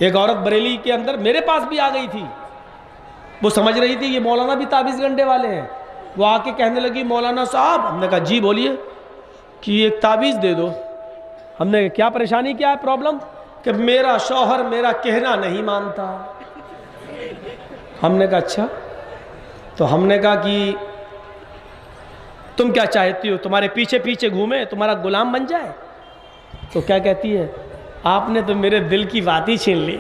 ایک عورت بریلی کے اندر میرے پاس بھی آ گئی تھی، وہ سمجھ رہی تھی یہ مولانا بھی تعویذ گنڈے والے ہیں، وہ آ کے کہنے لگی مولانا صاحب، ہم نے کہا جی بولیے، کہ ایک تعویذ دے دو۔ ہم نے کہا کیا پریشانی، کیا ہے پرابلم؟ کہ میرا شوہر میرا کہنا نہیں مانتا۔ ہم نے کہا اچھا، تو ہم نے کہا کہ تم کیا چاہتی ہو، تمہارے پیچھے پیچھے گھومے، تمہارا غلام بن جائے؟ تو کیا کہتی ہے، آپ نے تو میرے دل کی بات ہی چھین لی۔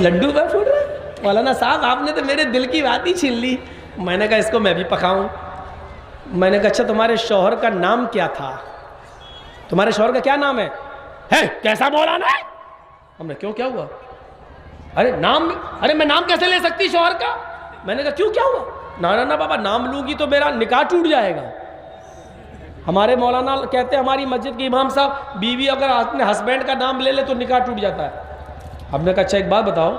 لڈو میں پھوٹ رہا، مولانا صاحب آپ نے تو میرے دل کی بات ہی چھین لی۔ میں نے کہا اس کو میں بھی پکاؤں۔ میں نے کہا اچھا تمہارے شوہر کا نام کیا تھا؟ تمہارے شوہر کا کیا نام ہے؟ کیسا مولانا ہے؟ ہم نے کیوں، کیا ہوا؟ ارے نام، ارے میں نام کیسے لے سکتی شوہر کا؟ میں نے کہا کیوں، کیا ہوا؟ نا بابا نام لوں گی تو میرا نکاح ٹوٹ جائے گا۔ ہمارے مولانا کہتے ہیں ہماری مسجد کے امام صاحب، بیوی اگر اپنے ہسبینڈ کا نام لے لے تو نکاح ٹوٹ جاتا ہے۔ ہم نے کہا اچھا ایک بات بتاؤ،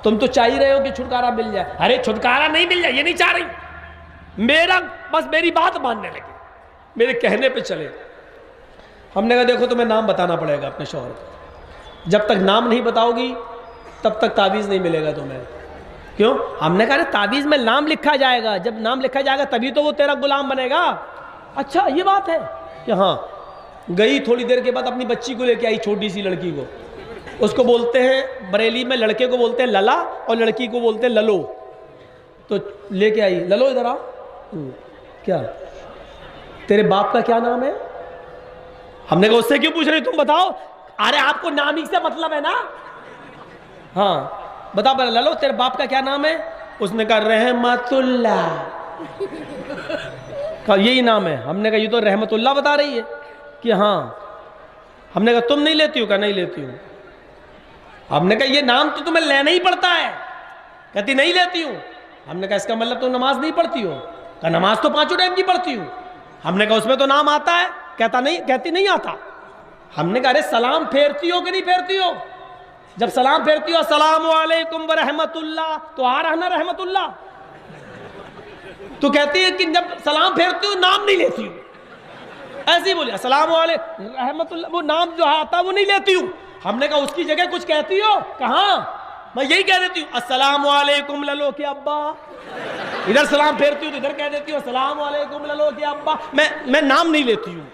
تم تو چاہ ہی رہے ہو کہ چھٹکارا مل جائے۔ ارے چھٹکارا نہیں مل جائے، یہ نہیں چاہ رہی، میرا بس میری بات ماننے لگے، میرے کہنے پہ چلے۔ ہم نے کہا دیکھو تمہیں نام بتانا پڑے گا اپنے شوہر کو، جب تک نام نہیں بتاؤ گی تب تک تعویذ نہیں ملے گا تمہیں۔ کیوں؟ ہم نے کہا تعویذ میں نام لکھا جائے گا، جب نام لکھا جائے گا تبھی تو وہ تیرا غلام بنے گا۔ اچھا یہ بات ہے کہ ہاں۔ گئی تھوڑی دیر کے بعد اپنی بچی کو لے کے آئی، چھوٹی سی لڑکی کو، اس کو بولتے ہیں بریلی میں لڑکے کو بولتے ہیں للا اور لڑکی کو بولتے ہیں للو۔ تو لے کے آئی، للو ادھر آ، کیا تیرے باپ کا کیا نام ہے؟ ہم نے کہا اس سے کیوں پوچھ رہی تم بتاؤ؟ ارے آپ کو نام ہی سے مطلب ہے نا، ہاں بتا بڑا للو تیرے باپ کا کیا نام ہے؟ اس نے کہا رحمت اللہ، کہا یہی نام ہے؟ ہم نے کہا یہ تو رحمت اللہ بتا رہی ہے کہ ہاں۔ ہم نے کہا تم نہیں لیتی ہو؟ کہا نہیں لیتی ہوں۔ ہم نے کہا یہ نام تو تمہیں لینا ہی پڑتا ہے، کہتی نہیں لیتی ہوں۔ ہم نے کہا اس کا مطلب تم نماز نہیں پڑھتی ہو؟ کہا نماز تو 5 ٹائم کی پڑھتی ہوں۔ ہم نے کہا اس میں تو نام آتا ہے؟ کہتی نہیں آتا۔ ہم نے کہا ارے سلام پھیرتی ہو کہ نہیں پھیرتی ہو؟ جب سلام پھیرتی ہو السلام علیکم ورحمت اللہ تو آ رہا نا رحمت اللہ؟ تو کہتی ہے کہ جب سلام پھیرتی ہو نام نہیں لیتی ہوں، ایسے ہی بولی السلام علیکم رحمت اللہ، وہ نام جو آتا وہ نہیں لیتی ہوں۔ ہم نے کہا اس کی جگہ کچھ کہتی ہو؟ کہاں، میں یہی کہہ دیتی ہوں السلام علیکم للو کے ابا۔ ادھر سلام پھیرتی ہوں تو ادھر کہہ دیتی ہوں السلام علیکم للو کے ابا، میں نام نہیں لیتی ہوں۔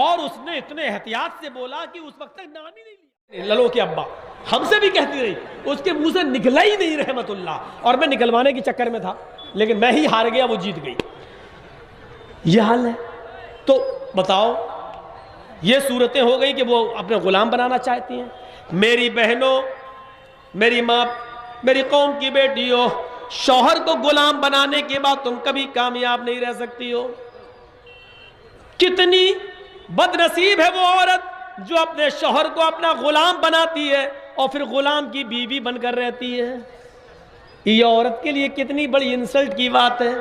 اور اس نے اتنے احتیاط سے بولا کہ اس وقت تک نام ہی نہیں لیا، للو کے ابا ہم سے بھی کہتی رہی، اس کے منہ سے نکلا ہی نہیں رحمت اللہ، اور میں نکلوانے کے چکر میں تھا، لیکن میں ہی ہار گیا، وہ جیت گئی۔ یہ حال ہے۔ تو بتاؤ یہ صورتیں ہو گئی کہ وہ اپنے غلام بنانا چاہتی ہیں۔ میری بہنوں، میری ماں، میری قوم کی بیٹیوں، شوہر کو غلام بنانے کے بعد تم کبھی کامیاب نہیں رہ سکتی ہو۔ کتنی بد نصیب ہے وہ عورت جو اپنے شوہر کو اپنا غلام بناتی ہے اور پھر غلام کی بیوی بن کر رہتی ہے۔ یہ عورت کے لیے کتنی بڑی انسلٹ کی بات ہے۔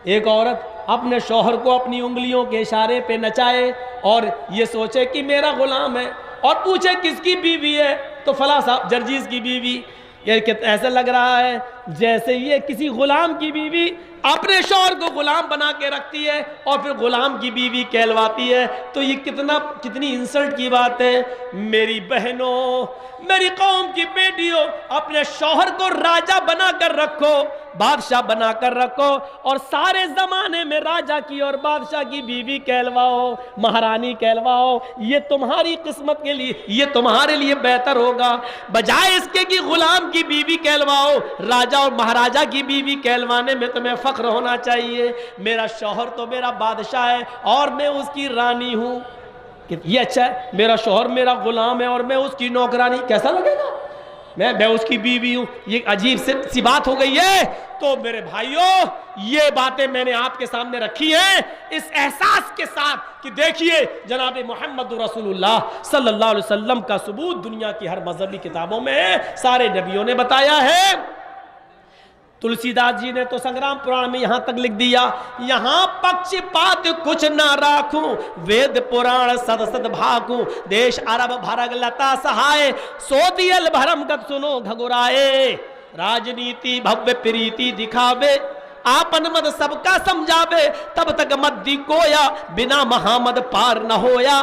ایک عورت اپنے شوہر کو اپنی انگلیوں کے اشارے پہ نچائے اور یہ سوچے کہ میرا غلام ہے، اور پوچھے کس کی بیوی ہے تو فلاں صاحب جرجیز کی بیوی۔ یہ ایسا لگ رہا ہے جیسے یہ کسی غلام کی بیوی اپنے شوہر کو غلام بنا کے رکھتی ہے اور پھر غلام کی بیوی کہلواتی ہے۔ تو یہ کتنی انسلٹ کی بات ہے۔ میری بہنوں، میری قوم کی بیٹیوں، اپنے شوہر کو راجہ بنا کر رکھو، بادشاہ بنا کر رکھو، اور سارے زمانے میں راجہ کی اور بادشاہ کی بیوی کہلواؤ، مہارانی کہلواؤ۔ یہ تمہاری قسمت کے لیے، یہ تمہارے لیے بہتر ہوگا، بجائے اس کے کہ غلام کی بیوی کہلواؤ۔ راجہ اور مہاراجہ کی بیوی کہلوانے میں تمہیں فخر ہونا چاہیے۔ میرا شوہر تو میرا بادشاہ ہے اور میں اس کی رانی ہوں۔ یہ اچھا ہے، میرا شوہر میرا غلام ہے اور میں اس کی نوکرانی، کیسا لگے گا؟ میں اس کی بیوی ہوں، یہ عجیب سی بات ہو گئی ہے۔ تو میرے بھائیوں، یہ باتیں میں نے آپ کے سامنے رکھی ہیں اس احساس کے ساتھ کہ دیکھیے جناب محمد رسول اللہ صلی اللہ علیہ وسلم کا ثبوت دنیا کی ہر مذہبی کتابوں میں ہے، سارے نبیوں نے بتایا ہے۔ تلسی داس جی نے تو سنگرام پران میں یہاں تک لکھ دیا، یہاں پکچ پات کچھ نہ راکھوں، وید پران سد سد بھاکوں، دیش عرب بھرگ لتا سہائے، سوتی البھرم گت سنو گھگرائے، راجنیتی بھویہ پریتی دکھاوے، آپن مد سب کا سمجھاوے، تب تک مد دی کویا، بنا محمد پار نہ ہویا۔